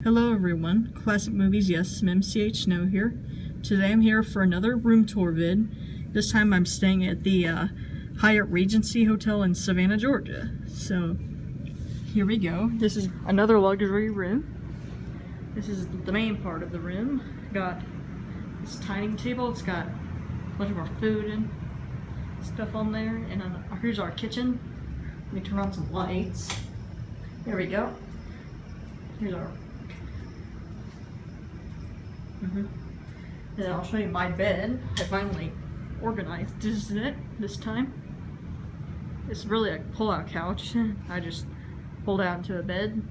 Hello everyone, Classic Movies, yes, MCH Snow here. Today I'm here for another room tour vid. This time I'm staying at the Hyatt Regency Hotel in Savannah, Georgia. So, here we go. This is another luxury room. This is the main part of the room. Got this dining table, it's got a bunch of our food and stuff on there. And here's our kitchen. Let me turn on some lights. There we go. Here's our And then I'll show you my bed. I finally organized it this time. It's really a pull-out couch. I just pulled out into a bed.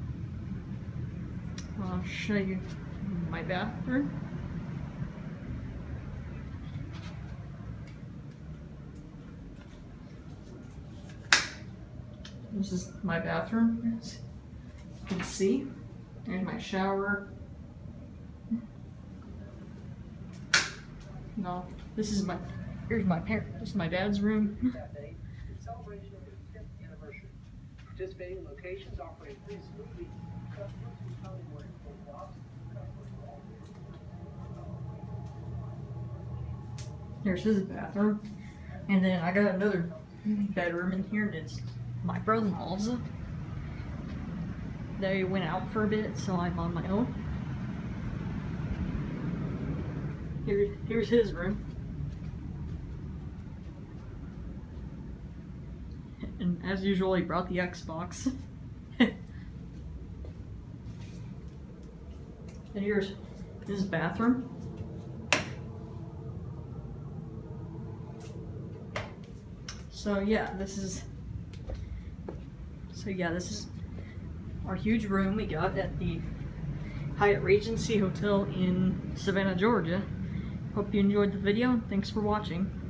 I'll show you my bathroom. This is my bathroom, as you can see. There's my shower. No, this is here's my this is my dad's room. Celebration of the 5th anniversary. Participating locations offering free smoothie. Customers who come in wearing flip-flops. Here's his bathroom. And then I got another bedroom in here that's my brother-in-law's. They went out for a bit, so I'm on my own. Here's his room. And as usual, he brought the Xbox. And here's his bathroom. So yeah, this is our huge room we got at the Hyatt Regency Hotel in Savannah, Georgia. Hope you enjoyed the video. Thanks for watching.